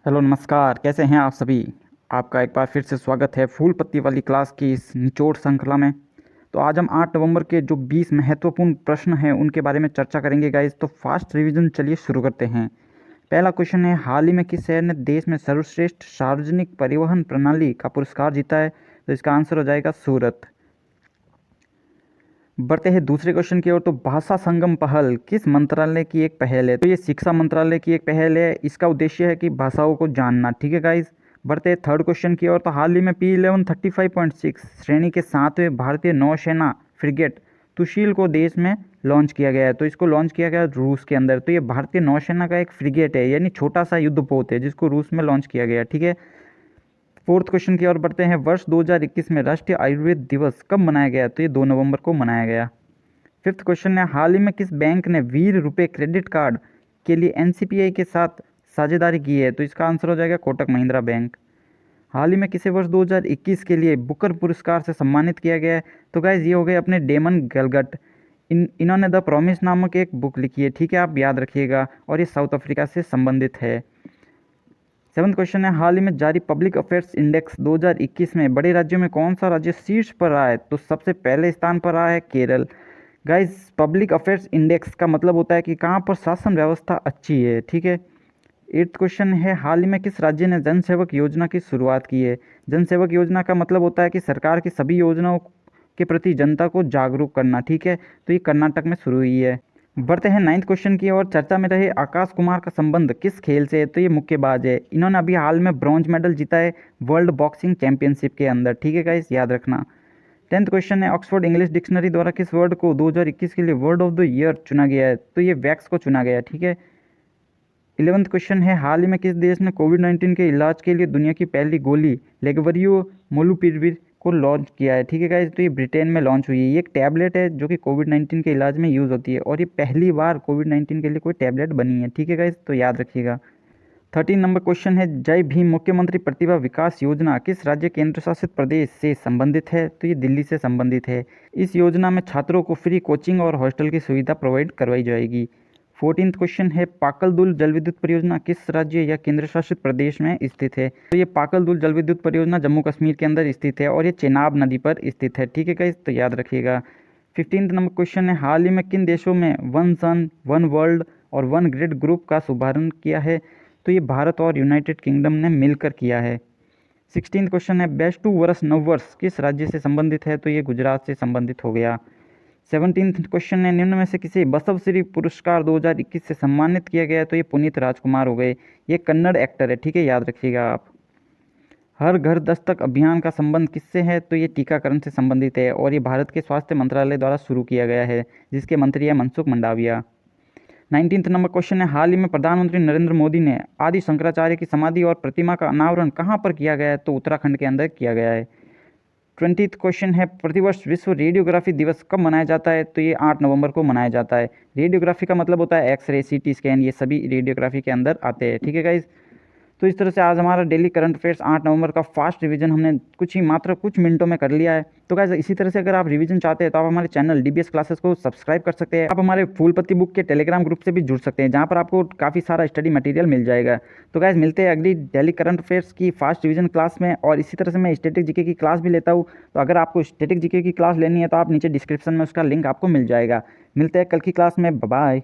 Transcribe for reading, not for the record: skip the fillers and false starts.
Hello नमस्कार, कैसे हैं आप सभी। आपका एक बार फिर से स्वागत है फूल पत्ती वाली क्लास की इस निचोड़ श्रृंखला में। तो आज हम 8 नवंबर के जो 20 महत्वपूर्ण प्रश्न हैं उनके बारे में चर्चा करेंगे गाइस। तो फास्ट रिवीजन चलिए शुरू करते हैं। पहला क्वेश्चन है, हाल ही में किस शहर ने देश में सर्वश्रेष्ठ सार्वजनिक परिवहन प्रणाली का पुरस्कार जीता है। तो इसका आंसर हो जाएगा सूरत। बढ़ते हैं दूसरे क्वेश्चन की ओर। तो भाषा संगम पहल किस मंत्रालय की एक पहल है। तो ये शिक्षा मंत्रालय की एक पहल है। इसका उद्देश्य है कि भाषाओं को जानना। ठीक है गाइस। बढ़ते हैं थर्ड क्वेश्चन की ओर। तो हाल ही में P11 35.6 श्रेणी के 7वें भारतीय नौसेना फ्रिगेट तुशील को देश में लॉन्च किया गया है। तो इसको लॉन्च किया गया रूस के अंदर। तो ये भारतीय नौसेना का एक फ्रिगेट है, यानी छोटा सा युद्धपोत है जिसको रूस में लॉन्च किया गया। ठीक है। फोर्थ क्वेश्चन की ओर बढ़ते हैं। वर्ष 2021 में राष्ट्रीय आयुर्वेद दिवस कब मनाया गया। तो ये 2 नवंबर को मनाया गया। फिफ्थ क्वेश्चन है, हाल ही में किस बैंक ने वीर रुपए क्रेडिट कार्ड के लिए NCPI के साथ साझेदारी की है। तो इसका आंसर हो जाएगा कोटक महिंद्रा बैंक। हाल ही में किसे वर्ष 2021 के लिए बुकर पुरस्कार से सम्मानित किया गया है। तो गाइज ये हो गए अपने डेमन गलगट। इन्होंने द प्रॉमिस नामक एक बुक लिखी है। ठीक है, आप याद रखिएगा। और ये साउथ अफ्रीका से संबंधित है। सेवंथ क्वेश्चन है, हाल ही में जारी पब्लिक अफेयर्स इंडेक्स 2021 में बड़े राज्यों में कौन सा राज्य शीर्ष पर रहा है। तो सबसे पहले स्थान पर रहा है Kerala. Guys, public affairs index का मतलब होता है कि कहाँ पर शासन व्यवस्था अच्छी है। ठीक है। एट्थ क्वेश्चन है, हाल ही में किस राज्य ने जन सेवक योजना की शुरुआत की है। जन सेवक योजना का मतलब होता है कि सरकार की सभी योजनाओं के प्रति जनता को जागरूक करना। ठीक है। तो ये कर्नाटक में शुरू हुई है। बढ़ते हैं नाइन्थ क्वेश्चन की ओर। चर्चा में रहे आकाश कुमार का संबंध किस खेल से है। तो ये मुक्केबाज है। इन्होंने अभी हाल में ब्रॉन्ज मेडल जीता है वर्ल्ड बॉक्सिंग चैंपियनशिप के अंदर। ठीक है गाइस, याद रखना। टेंथ क्वेश्चन है, ऑक्सफोर्ड इंग्लिश डिक्शनरी द्वारा किस वर्ड को 2021 के लिए वर्ड ऑफ द ईयर चुना गया है। तो ये वैक्स को चुना गया है। ठीक है। 11th क्वेश्चन है, हाल ही में किस देश ने कोविड-19 के इलाज के लिए दुनिया की पहली गोली लेगवरियो मोलुपिरविर को लॉन्च किया है। ठीक है गाइस, तो ये ब्रिटेन में लॉन्च हुई है। ये एक टैबलेट है जो कि कोविड-19 के इलाज में यूज़ होती है और ये पहली बार कोविड-19 के लिए कोई टैबलेट बनी है। ठीक है गाइस, तो याद रखिएगा। 13 नंबर क्वेश्चन है, जय भीम मुख्यमंत्री प्रतिभा विकास योजना किस राज्य केंद्र शासित प्रदेश से संबंधित है। तो ये दिल्ली से संबंधित है। इस योजना में छात्रों को फ्री कोचिंग और हॉस्टल की सुविधा प्रोवाइड करवाई जाएगी। 14th क्वेश्चन है, पाकलदुल जल विद्युत परियोजना किस राज्य या केंद्र शासित प्रदेश में स्थित है। तो ये पाकलदुल जल विद्युत परियोजना जम्मू कश्मीर के अंदर स्थित है और ये चेनाब नदी पर स्थित है। ठीक है गाइस, तो याद रखिएगा। 15th नंबर क्वेश्चन है, हाल ही में किन देशों में वन सन वन वर्ल्ड और वन ग्रिड ग्रुप का शुभारंभ किया है। तो ये भारत और यूनाइटेड किंगडम ने मिलकर किया है। 16th क्वेश्चन है, बेस्ट टू वर्ष नववर्ष किस राज्य से संबंधित है। तो ये गुजरात से संबंधित हो गया। 17th क्वेश्चन है, निम्न में से किसे बसवश्री पुरस्कार 2021 से सम्मानित किया गया है। तो ये पुनीत राजकुमार हो गए। ये कन्नड़ एक्टर है। ठीक है, याद रखिएगा आप। हर घर दस्तक अभियान का संबंध किससे है। तो ये टीकाकरण से संबंधित है और ये भारत के स्वास्थ्य मंत्रालय द्वारा शुरू किया गया है, जिसके मंत्री है Mansukh Mandaviya. 19th number question है, हाल ही में प्रधानमंत्री नरेंद्र मोदी ने आदि शंकराचार्य की समाधि और प्रतिमा का अनावरण कहाँ पर किया गया है। तो उत्तराखंड के अंदर किया गया है। 20th क्वेश्चन है, प्रतिवर्ष विश्व रेडियोग्राफी दिवस कब मनाया जाता है। तो ये 8 नवंबर को मनाया जाता है। रेडियोग्राफी का मतलब होता है एक्सरे, CT स्कैन, ये सभी रेडियोग्राफी के अंदर आते हैं। ठीक है गाइज। तो इस तरह से आज हमारा डेली करंट अफेयर्स 8 नवंबर का फास्ट रिवीजन हमने मात्र कुछ मिनटों में कर लिया है। तो गाइस, इसी तरह से अगर आप रिवीजन चाहते हैं तो आप हमारे चैनल DBS क्लासेस को सब्सक्राइब कर सकते हैं। आप हमारे फूल पत्ती बुक के टेलीग्राम ग्रुप से भी जुड़ सकते हैं, जहाँ पर आपको काफ़ी सारा स्टडी मटेरियल मिल जाएगा। तो गाइस, मिलते हैं अगली डेली करंट अफेयर्स की फास्ट रिवीजन क्लास में। और इसी तरह से मैं स्टैटिक जीके की क्लास भी लेता हूँ। तो अगर आपको स्टैटिक जीके की क्लास लेनी है तो आप नीचे डिस्क्रिप्शन में उसका लिंक आपको मिल जाएगा। मिलते हैं कल की क्लास में। बाय।